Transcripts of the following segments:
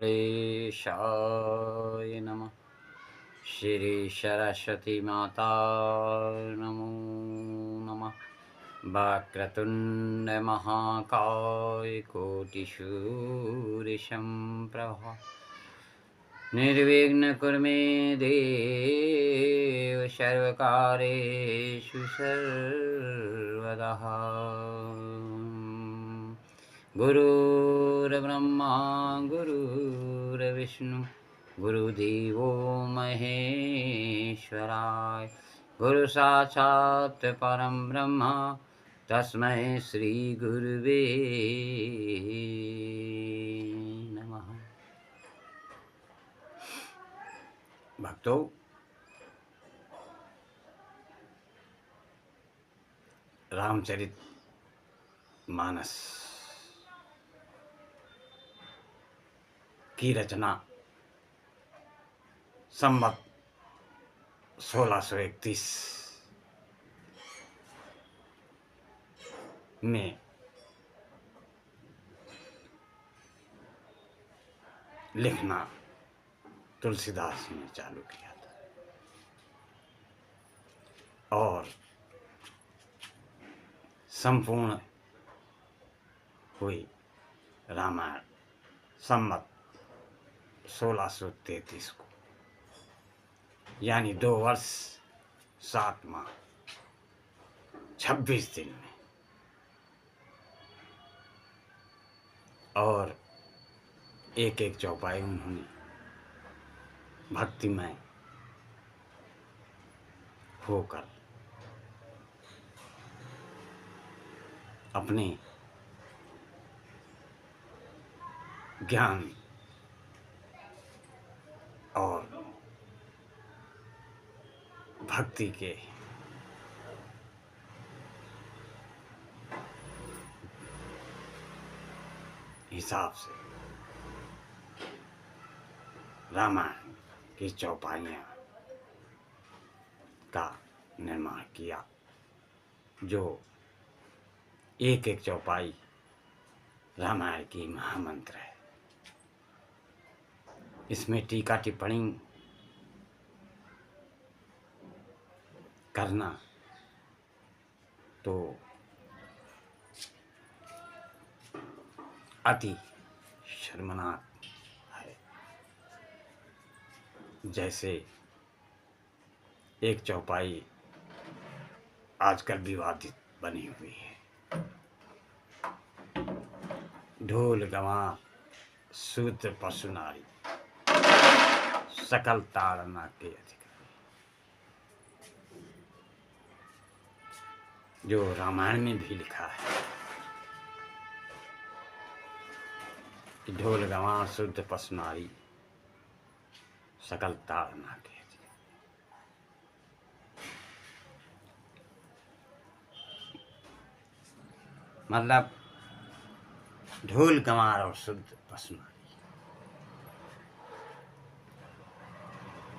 गणेशाय नमः। श्री सरस्वती माता नमो नमः। वक्रतुण्ड महाकाय कोटिसूर्यसम्प्रभा निर्विघ्न कुरु मे देव सर्वकार्येषु सर्वदा। गुरुर्ब्रह्मा गुरुर्विष्णु गुरुदेवो महेश्वराय गुरु साक्षात् परं ब्रह्म तस्मै श्री गुरुवे नमः। भक्तों, रामचरित मानस की रचना संवत 1631 में लिखना तुलसीदास जी ने चालू किया था और संपूर्ण हुई रामायण संवत 1633 को, यानी 2 वर्ष 7 माह 26 दिन में। और एक एक चौपाई उन्होंने भक्तिमय होकर अपने ज्ञान और भक्ति के हिसाब से रामायण की चौपाइयाँ का निर्माण किया, जो एक एक चौपाई रामायण की महामंत्र है। इसमें टीका टिप्पणी करना तो अति शर्मनाक है। जैसे एक चौपाई आजकल विवादित बनी हुई है, ढोल गवां शूद्र पशु नारी सकल ताड़ना के अधिकारी, जो रामायण में भी लिखा है कि ढोल गवां शुद्ध पशु नारी सकल ताड़ना के अधिकारी। मतलब ढोल गंवार और शुद्ध पशु नारी,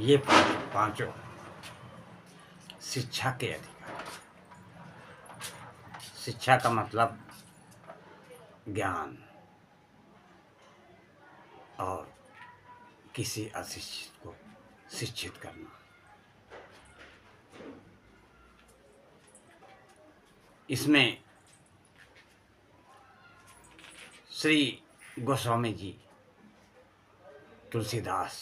ये पांचों शिक्षा के अधिकारी। शिक्षा का मतलब ज्ञान और किसी अशिक्षित को शिक्षित करना। इसमें श्री गोस्वामी जी तुलसीदास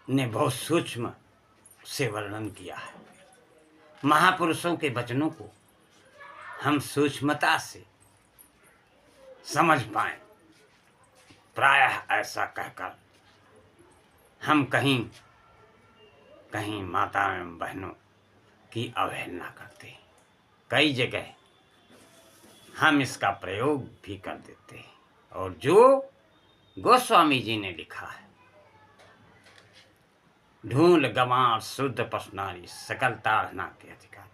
ने बहुत सूक्ष्म से वर्णन किया है। महापुरुषों के वचनों को हम सूक्ष्मता से समझ पाएं, प्रायः ऐसा कहकर हम कहीं कहीं माता एवं बहनों की अवहेलना करते हैं। कई जगह हम इसका प्रयोग भी कर देते हैं। और जो गोस्वामी जी ने लिखा है, ढूल गंवार शुद्ध पशु नारी सकल ताड़ना के अधिकारी,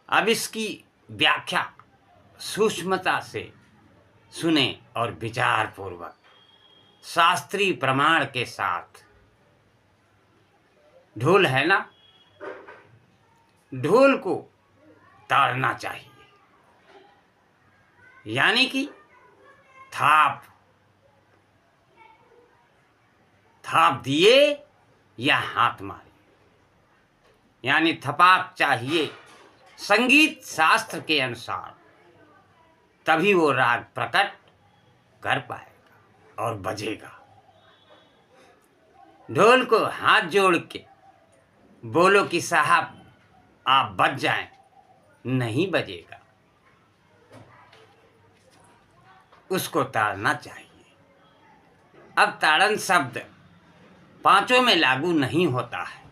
अब इसकी व्याख्या सूक्ष्मता से सुने और विचार पूर्वक शास्त्रीय प्रमाण के साथ। ढोल है ना, ढोल को ताड़ना चाहिए, यानी कि थाप थाप दिए या हाथ मारे, यानी थपाक चाहिए संगीत शास्त्र के अनुसार, तभी वो राग प्रकट कर पाएगा और बजेगा। ढोल को हाथ जोड़ के बोलो कि साहब आप बज जाएं, नहीं बजेगा। उसको ताड़ना चाहिए। अब ताड़न शब्द पांचों में लागू नहीं होता है,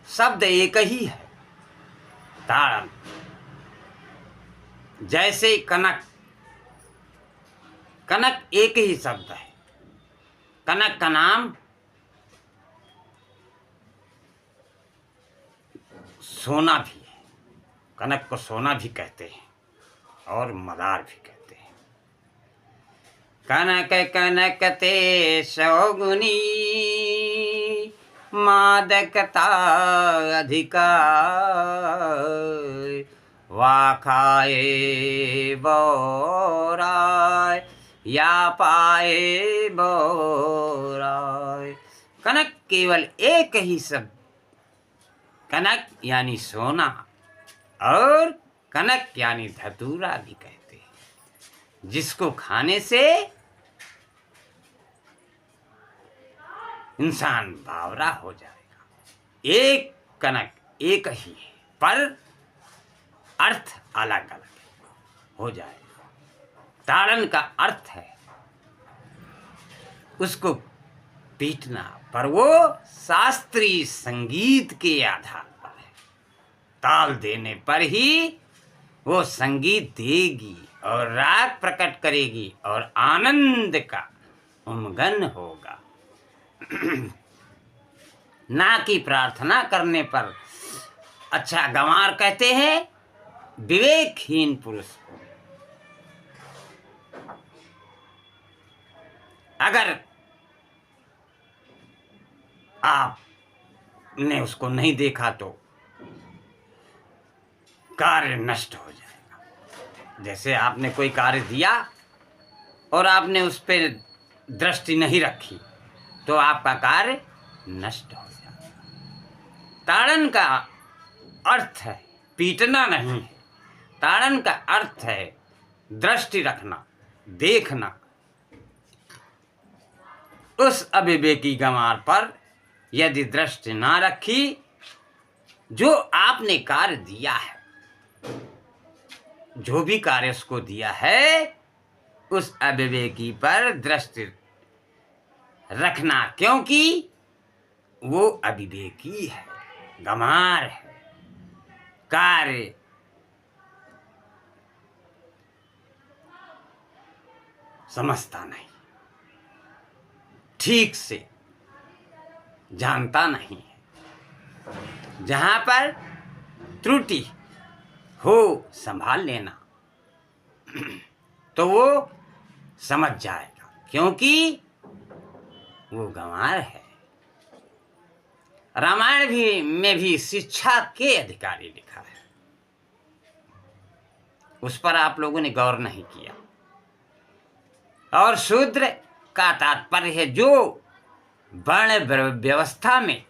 शब्द एक ही है ताड़न। जैसे कनक, कनक एक ही शब्द है। कनक का नाम सोना भी है, कनक को सोना भी कहते हैं और मदार भी कहते हैं। कनक कनक ते सौगुनी, मादकता अधिका, वाखाए बोराय या पाए बोराय। कनक केवल एक ही शब्द, कनक यानी सोना और कनक यानी धतूरा भी कहते हैं, जिसको खाने से इंसान बावरा हो जाएगा। एक कनक एक ही है पर अर्थ अलग अलग हो जाएगा। ताड़न का अर्थ है उसको पीटना, पर वो शास्त्रीय संगीत के आधार पर है। ताल देने पर ही वो संगीत देगी और राग प्रकट करेगी और आनंद का उमगन होगा। ना कि प्रार्थना करने पर। अच्छा, गंवार कहते हैं विवेकहीन पुरुष को। अगर आपने उसको नहीं देखा तो कार्य नष्ट हो जाएगा। जैसे आपने कोई कार्य दिया और आपने उस पर दृष्टि नहीं रखी तो आपका कार्य नष्ट हो जाएगा। ताड़न का अर्थ है पीटना नहीं है, ताड़न का अर्थ है दृष्टि रखना, देखना। उस अविवेकी गंवार पर यदि दृष्टि ना रखी, जो आपने कार्य दिया है, जो भी कार्य उसको दिया है, उस अविवेकी पर दृष्टि रखना, क्योंकि वो अविवेकी है, गंवार है, कार्य समझता नहीं, ठीक से जानता नहीं है। जहां पर त्रुटि हो संभाल लेना तो वो समझ जाएगा, क्योंकि वो गंवार है। रामायण में भी शिक्षा के अधिकारी लिखा है, उस पर आप लोगों ने गौर नहीं किया। और शूद्र का तात्पर्य है जो वर्ण व्यवस्था में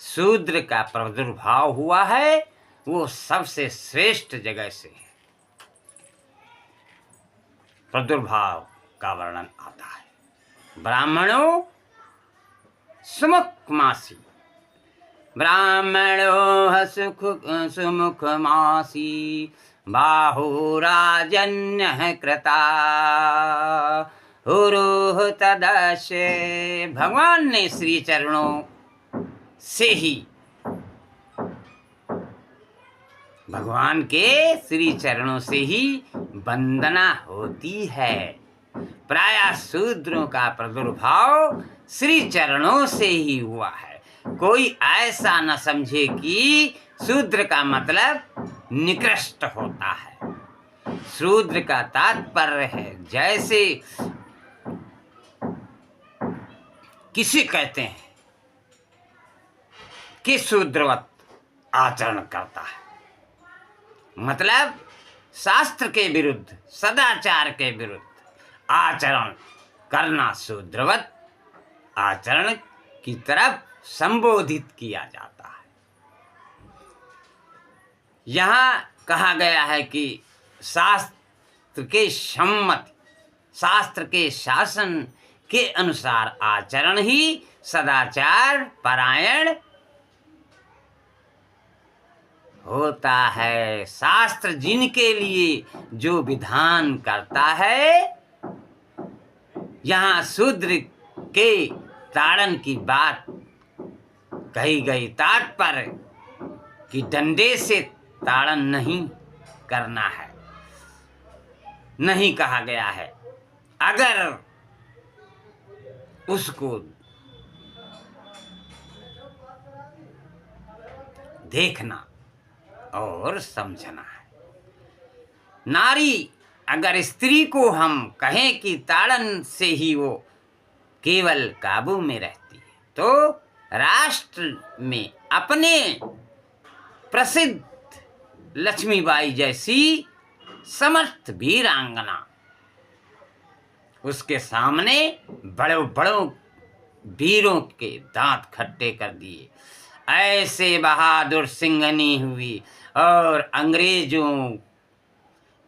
शूद्र का प्रादुर्भाव हुआ है, वो सबसे श्रेष्ठ जगह से है। प्रादुर्भाव का वर्णन आता है। ब्राह्मणों सुमुख मासी, ब्राह्मणों सुमुख मासी, बाहुराजन्य कृता हुरुह तदस्य। भगवान ने श्री चरणों से ही, भगवान के श्री चरणों से ही वंदना होती है। प्रायः शूद्रों का प्रादुर्भाव श्री चरणों से ही हुआ है। कोई ऐसा न समझे कि शूद्र का मतलब निकृष्ट होता है। शूद्र का तात्पर्य है जैसे किसी कहते हैं कि शूद्रवत आचरण करता है, मतलब शास्त्र के विरुद्ध, सदाचार के विरुद्ध आचरण करना शूद्रवत आचरण की तरफ संबोधित किया जाता है। यहाँ कहा गया है कि शास्त्र के सम्मति, शास्त्र के शासन के अनुसार आचरण ही सदाचार परायण होता है। शास्त्र जिनके लिए जो विधान करता है, यहाँ शूद्र के ताड़न की बात कही गई, तात्पर्य कि डंडे से ताड़न नहीं करना है, नहीं कहा गया है। अगर उसको देखना और समझना है। नारी, अगर स्त्री को हम कहें कि ताड़न से ही वो केवल काबू में रहती है, तो राष्ट्र में अपने प्रसिद्ध लक्ष्मीबाई जैसी समर्थ वीरांगना, उसके सामने बड़ों बड़ों वीरों के दांत खट्टे कर दिए, ऐसे बहादुर सिंघनी हुई और अंग्रेजों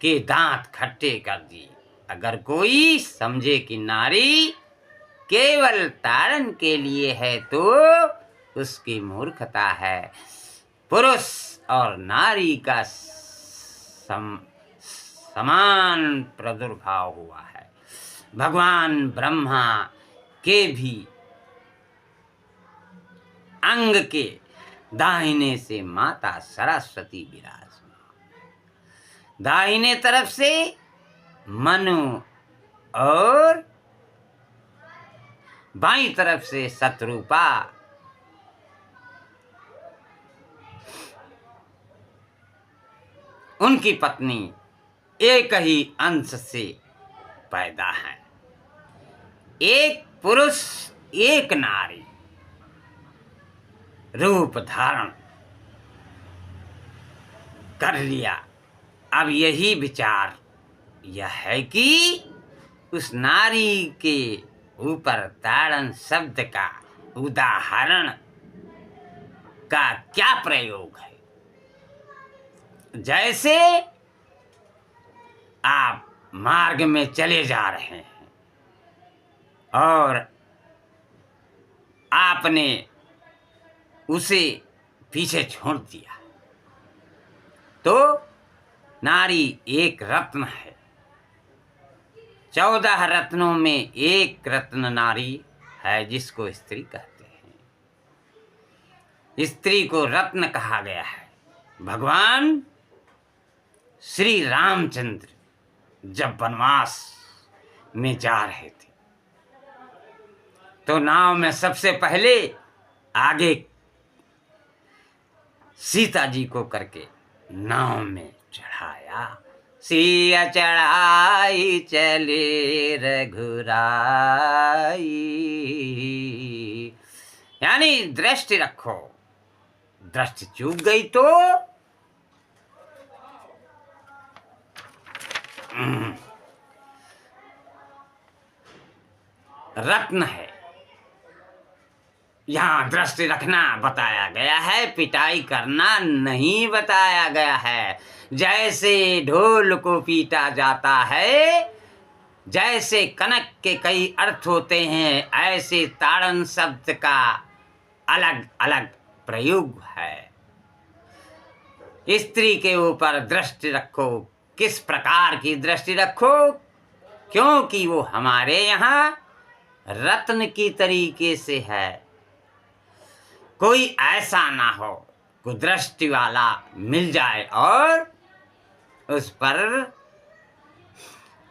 के दांत खट्टे कर दिए। अगर कोई समझे कि नारी केवल ताड़न के लिए है, तो उसकी मूर्खता है। पुरुष और नारी का समान प्रादुर्भाव हुआ है। भगवान ब्रह्मा के भी अंग के दाहिने से माता सरस्वती विराजमान, दाहिने तरफ से मनु और बाईं तरफ से शत्रुपा। उनकी पत्नी एक ही अंश से पैदा है। एक पुरुष एक नारी रूप धारण कर लिया। अब यही विचार यह है कि उस नारी के ऊपर ताड़न शब्द का उदाहरण का क्या प्रयोग है। जैसे आप मार्ग में चले जा रहे हैं और आपने उसे पीछे छोड़ दिया, तो नारी एक रत्न है। 14 रत्नों में एक रत्न नारी है, जिसको स्त्री कहते हैं। स्त्री को रत्न कहा गया है। भगवान श्री रामचंद्र जब वनवास में जा रहे थे, तो नाव में सबसे पहले आगे सीता जी को करके नाव में चढ़ाया। सिया चढ़ाई चले रघुराई, यानी दृष्टि रखो, दृष्टि चूक गई तो रत्न है। यहाँ दृष्टि रखना बताया गया है, पिटाई करना नहीं बताया गया है। जैसे ढोल को पीटा जाता है, जैसे कनक के कई अर्थ होते हैं, ऐसे ताड़न शब्द का अलग अलग प्रयोग है। स्त्री के ऊपर दृष्टि रखो। किस प्रकार की दृष्टि रखो? क्योंकि वो हमारे यहाँ रत्न की तरीके से है। कोई ऐसा ना हो कुदृष्टि वाला मिल जाए और उस पर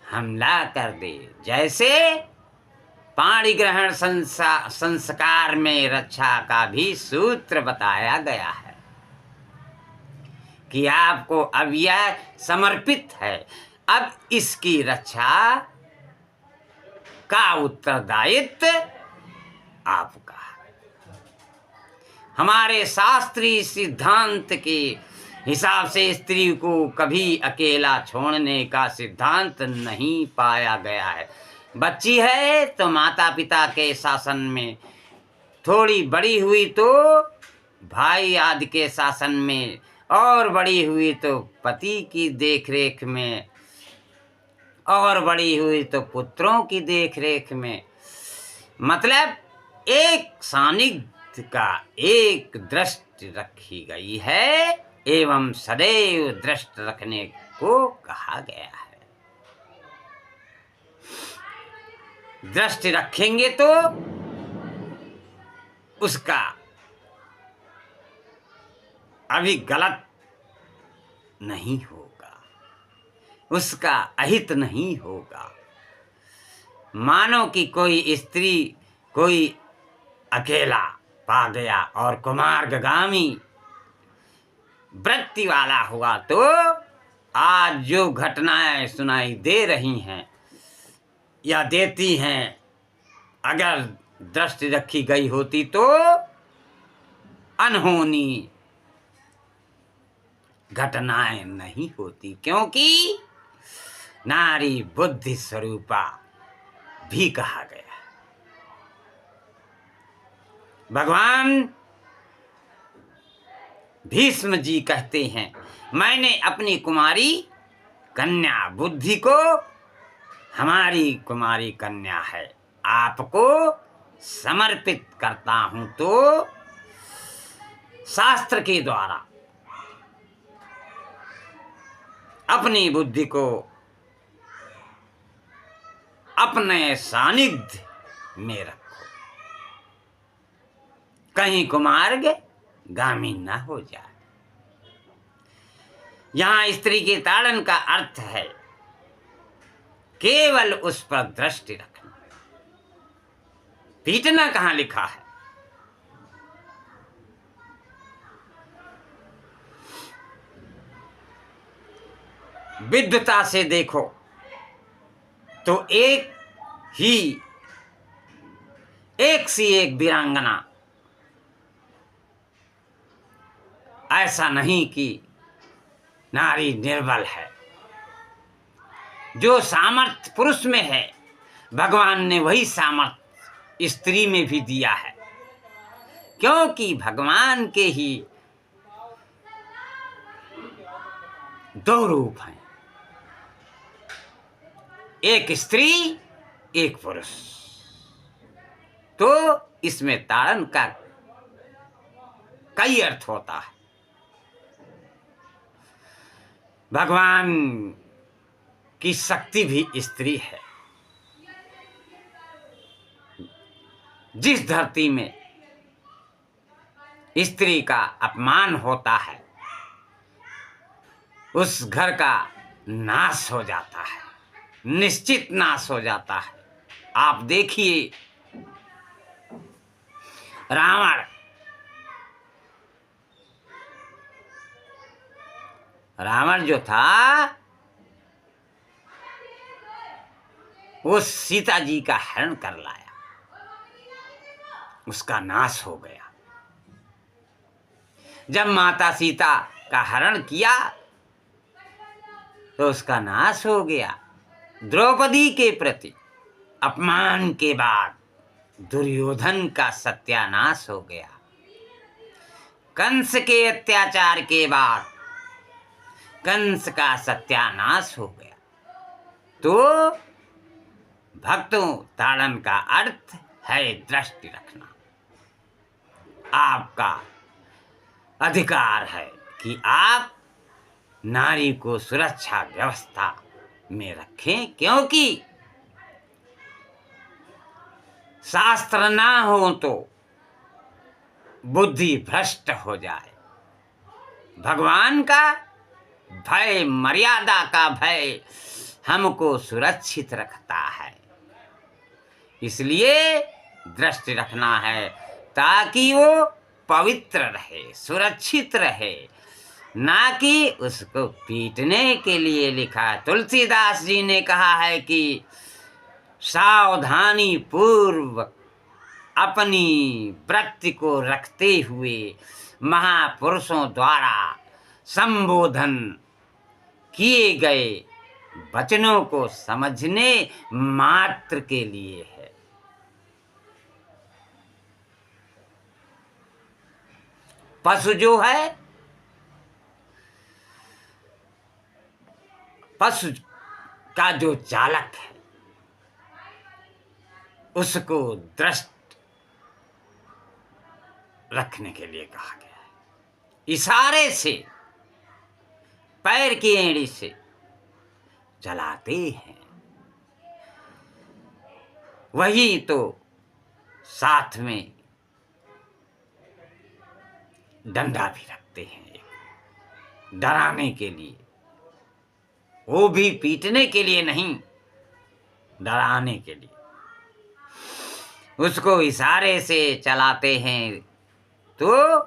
हमला कर दे। जैसे पाणी ग्रहण संस्कार में रक्षा का भी सूत्र बताया गया है कि आपको अब यह समर्पित है, अब इसकी रक्षा का उत्तरदायित्व आपका है। हमारे शास्त्रीय सिद्धांत के हिसाब से स्त्री को कभी अकेला छोड़ने का सिद्धांत नहीं पाया गया है। बच्ची है तो माता पिता के शासन में, थोड़ी बड़ी हुई तो भाई आदि के शासन में, और बड़ी हुई तो पति की देखरेख में, और बड़ी हुई तो पुत्रों की देखरेख में। मतलब एक सानिध्य का एक दृष्टि रखी गई है एवं सदैव दृष्टि रखने को कहा गया है। दृष्टि रखेंगे तो उसका अभी गलत नहीं होगा, उसका अहित नहीं होगा। मानो कि कोई स्त्री कोई अकेला पा गया और कुमार्गामी वृत्ति वाला हुआ तो आज जो घटनाएं सुनाई दे रही हैं या देती हैं, अगर दृष्टि रखी गई होती तो अनहोनी घटनाएं नहीं होती, क्योंकि नारी बुद्धि स्वरूपा भी कहा गया। भगवान भीष्म जी कहते हैं, मैंने अपनी कुमारी कन्या बुद्धि को, हमारी कुमारी कन्या है, आपको समर्पित करता हूं। तो शास्त्र के द्वारा अपनी बुद्धि को अपने सानिध्य में रखो, कहीं कुमार्ग गामी न हो जाए। यहां स्त्री के ताड़न का अर्थ है केवल उस पर दृष्टि रखना, पीटना कहां लिखा है। विद्वता से देखो तो एक सी एक वीरांगना, ऐसा नहीं कि नारी निर्बल है। जो सामर्थ्य पुरुष में है, भगवान ने वही सामर्थ्य स्त्री में भी दिया है, क्योंकि भगवान के ही दो रूप हैं, एक स्त्री एक पुरुष। तो इसमें ताड़न का कई अर्थ होता है। भगवान की शक्ति भी स्त्री है। जिस धरती में स्त्री का अपमान होता है, उस घर का नाश हो जाता है, निश्चित नाश हो जाता है। आप देखिए, रावण जो था वो सीता जी का हरण कर लाया, उसका नाश हो गया। जब माता सीता का हरण किया तो उसका नाश हो गया। द्रौपदी के प्रति अपमान के बाद दुर्योधन का सत्यानाश हो गया। कंस के अत्याचार के बाद कंस का सत्यानाश हो गया। तो भक्तों, ताड़न का अर्थ है दृष्टि रखना। आपका अधिकार है कि आप नारी को सुरक्षा व्यवस्था में रखें, क्योंकि शास्त्र ना हो तो बुद्धि भ्रष्ट हो जाए। भगवान का भय, मर्यादा का भय हमको सुरक्षित रखता है। इसलिए दृष्टि रखना है ताकि वो पवित्र रहे, सुरक्षित रहे, ना कि उसको पीटने के लिए लिखा है। तुलसीदास जी ने कहा है कि सावधानी पूर्वक अपनी वृत्ति को रखते हुए महापुरुषों द्वारा संबोधन किए गए वचनों को समझने मात्र के लिए है। पशु जो है, पशु का जो चालक है, उसको दृष्ट रखने के लिए कहा गया है। इशारे से, पैर की एड़ी से चलाते हैं, वही तो साथ में डंडा भी रखते हैं, डराने के लिए। वो भी पीटने के लिए नहीं, डराने के लिए। उसको इशारे से चलाते हैं तो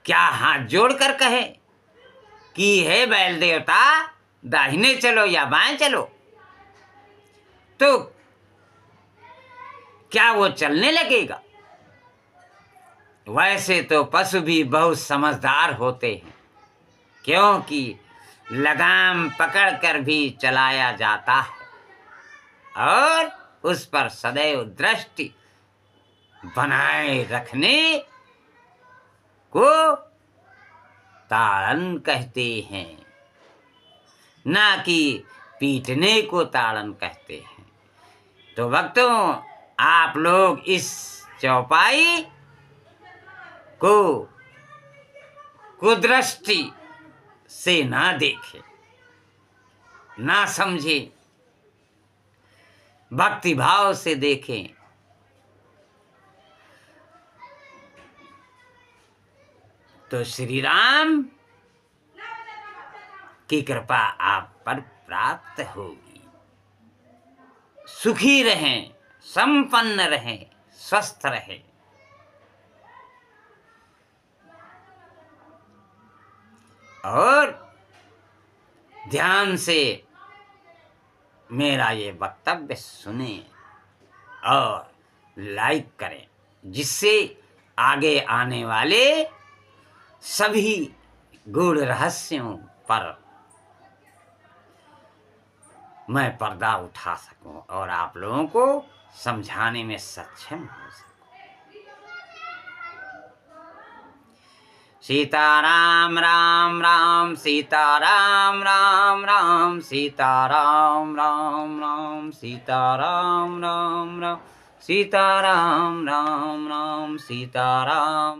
क्या हाथ जोड़कर कहे कि हे बैल देवता, दाहिने चलो या बाएं चलो, तो क्या वो चलने लगेगा? वैसे तो पशु भी बहुत समझदार होते हैं, क्योंकि लगाम पकड़कर भी चलाया जाता है और उस पर सदैव दृष्टि बनाए रखने को ताड़न कहते हैं, ना कि पीटने को ताड़न कहते हैं। तो भक्तों, आप लोग इस चौपाई को कुदृष्टि से ना देखें, ना समझें, भक्ति भाव से देखें। तो श्री राम की कृपा आप पर प्राप्त होगी। सुखी रहें, संपन्न रहें, स्वस्थ रहें। और ध्यान से मेरा ये वक्तव्य सुने और लाइक करें, जिससे आगे आने वाले सभी गूढ़ रहस्यों पर मैं पर्दा उठा सकूं और आप लोगों को समझाने में सक्षम हो सकूं। सीताराम राम राम, सीताराम राम राम, सीताराम राम राम, सीताराम राम राम, सीताराम राम राम, सीताराम।